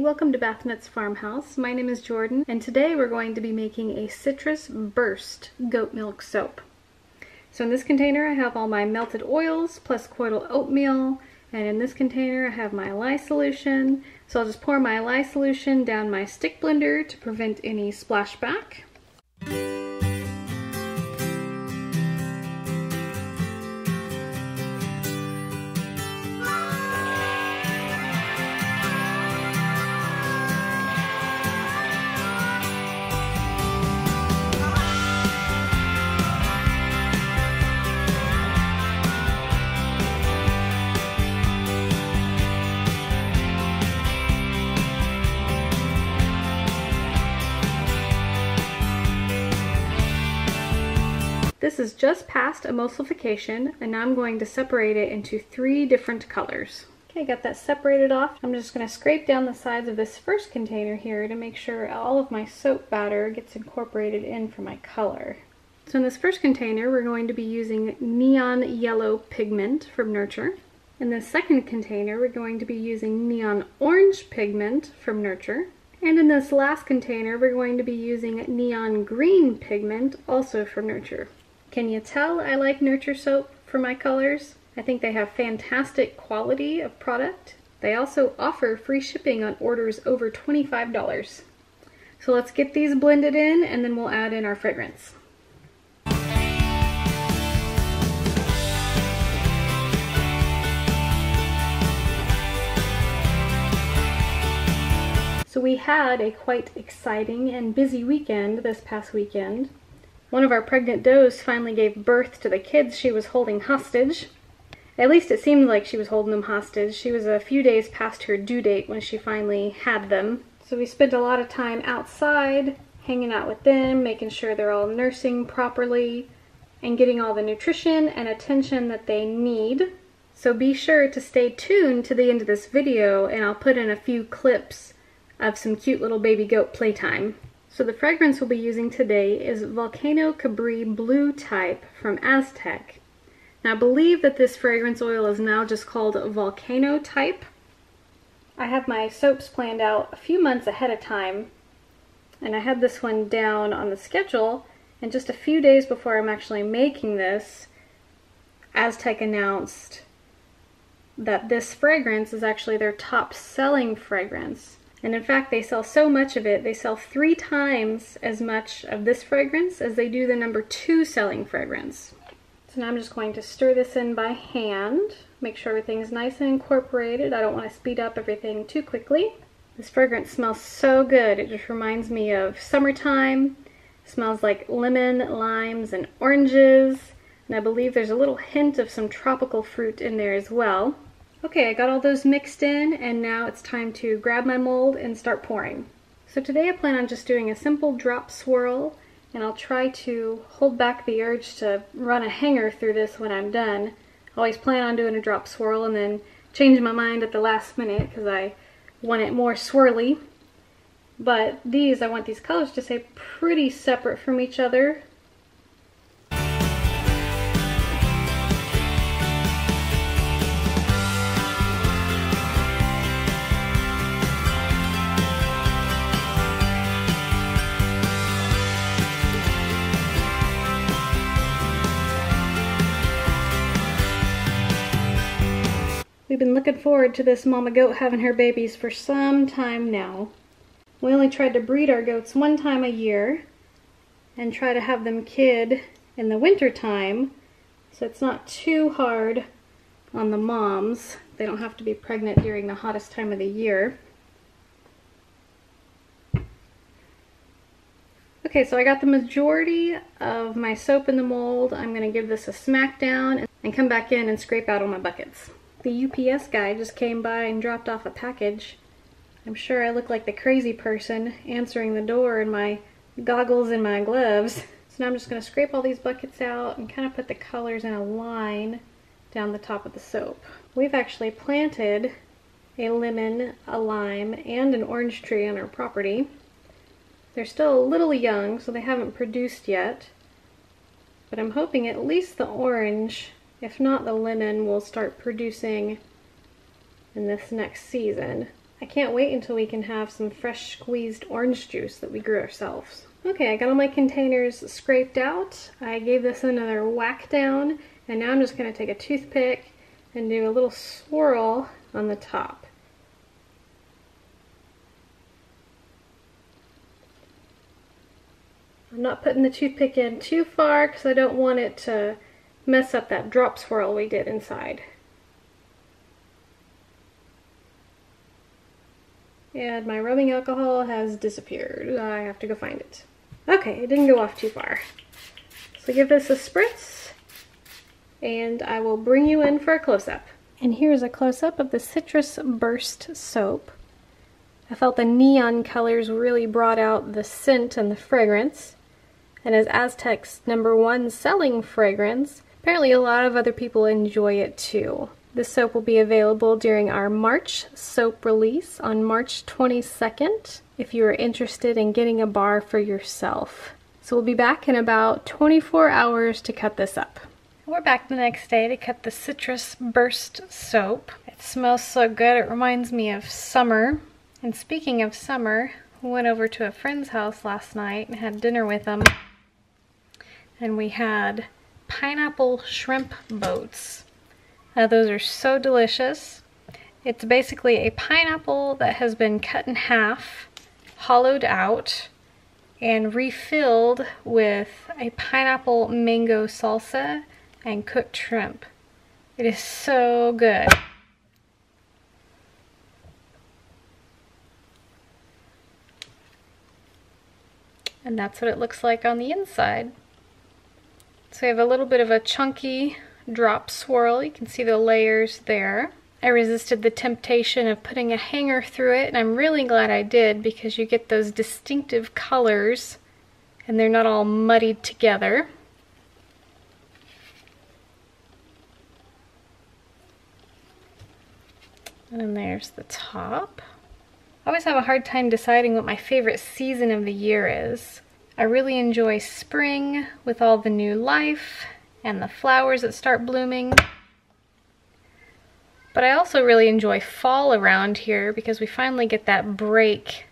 welcome to Bath Nuts Farmhouse. My name is Jordan, and today we're going to be making a citrus burst goat milk soap. So in this container I have all my melted oils plus colloidal oatmeal, and in this container I have my lye solution. So I'll just pour my lye solution down my stick blender to prevent any splashback. This is just past emulsification, and now I'm going to separate it into 3 different colors. Okay, got that separated off. I'm just going to scrape down the sides of this first container here to make sure all of my soap batter gets incorporated in for my color. So in this first container, we're going to be using neon yellow pigment from Nurture. In the second container, we're going to be using neon orange pigment from Nurture. And in this last container, we're going to be using neon green pigment, also from Nurture. Can you tell I like Nurture soap for my colors? I think they have fantastic quality of product. They also offer free shipping on orders over $25. So let's get these blended in, and then we'll add in our fragrance. So we had a quite exciting and busy weekend this past weekend. One of our pregnant does finally gave birth to the kids she was holding hostage. At least it seemed like she was holding them hostage. She was a few days past her due date when she finally had them. So we spent a lot of time outside, hanging out with them, making sure they're all nursing properly, and getting all the nutrition and attention that they need. So be sure to stay tuned to the end of this video, and I'll put in a few clips of some cute little baby goat playtime. So the fragrance we'll be using today is Volcano Cabri Blue Type from Aztec. Now I believe that this fragrance oil is now just called Volcano Type. I have my soaps planned out a few months ahead of time, and I had this one down on the schedule, and just a few days before I'm actually making this, Aztec announced that this fragrance is actually their top selling fragrance. And in fact, they sell so much of it, they sell 3 times as much of this fragrance as they do the number 2 selling fragrance. So now I'm just going to stir this in by hand, make sure everything's nice and incorporated. I don't want to speed up everything too quickly. This fragrance smells so good. It just reminds me of summertime. It smells like lemon, limes, and oranges. And I believe there's a little hint of some tropical fruit in there as well. Okay, I got all those mixed in, and now it's time to grab my mold and start pouring. So today I plan on just doing a simple drop swirl, and I'll try to hold back the urge to run a hanger through this when I'm done. I always plan on doing a drop swirl and then change my mind at the last minute because I want it more swirly. But I want these colors to stay pretty separate from each other. We've been looking forward to this mama goat having her babies for some time now. We only tried to breed our goats 1 time a year and try to have them kid in the winter time, so it's not too hard on the moms. They don't have to be pregnant during the hottest time of the year. Okay, so I got the majority of my soap in the mold. I'm going to give this a smack down and come back in and scrape out all my buckets. The UPS guy just came by and dropped off a package. I'm sure I look like the crazy person answering the door in my goggles and my gloves. So now I'm just going to scrape all these buckets out and kind of put the colors in a line down the top of the soap. We've actually planted a lemon, a lime, and an orange tree on our property. They're still a little young, so they haven't produced yet. But I'm hoping at least the orange, if not the lemon, will start producing in this next season. I can't wait until we can have some fresh squeezed orange juice that we grew ourselves. Okay, I got all my containers scraped out. I gave this another whack down, and now I'm just going to take a toothpick and do a little swirl on the top. I'm not putting the toothpick in too far because I don't want it to mess up that drop swirl we did inside. And my rubbing alcohol has disappeared. I have to go find it. Okay, it didn't go off too far. So give this a spritz, and I will bring you in for a close-up. And here's a close-up of the Citrus Burst soap. I felt the neon colors really brought out the scent and the fragrance. And as Aztec's #1 selling fragrance, apparently a lot of other people enjoy it too. This soap will be available during our March soap release on March 22nd if you are interested in getting a bar for yourself. So we'll be back in about 24 hours to cut this up. We're back the next day to cut the Citrus Burst soap. It smells so good, it reminds me of summer. And speaking of summer, we went over to a friend's house last night and had dinner with them. And we had pineapple shrimp boats. Those are so delicious. It's basically a pineapple that has been cut in half, hollowed out, and refilled with a pineapple mango salsa and cooked shrimp. It is so good. And that's what it looks like on the inside. So we have a little bit of a chunky drop swirl. You can see the layers there. I resisted the temptation of putting a hanger through it, and I'm really glad I did because you get those distinctive colors and they're not all muddied together. And then there's the top. I always have a hard time deciding what my favorite season of the year is. I really enjoy spring with all the new life and the flowers that start blooming. But I also really enjoy fall around here because we finally get that break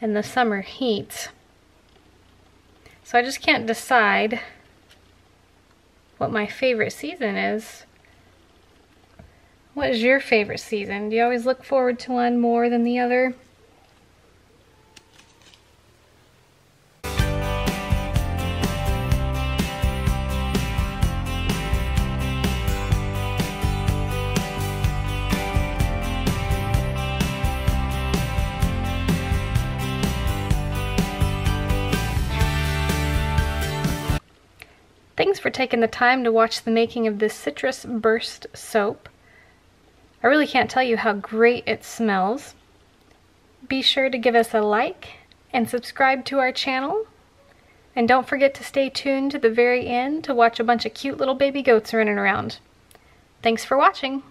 in the summer heat. So I just can't decide what my favorite season is. What is your favorite season? Do you always look forward to one more than the other? Thanks for taking the time to watch the making of this Citrus Burst soap. I really can't tell you how great it smells. Be sure to give us a like and subscribe to our channel. And don't forget to stay tuned to the very end to watch a bunch of cute little baby goats running around. Thanks for watching.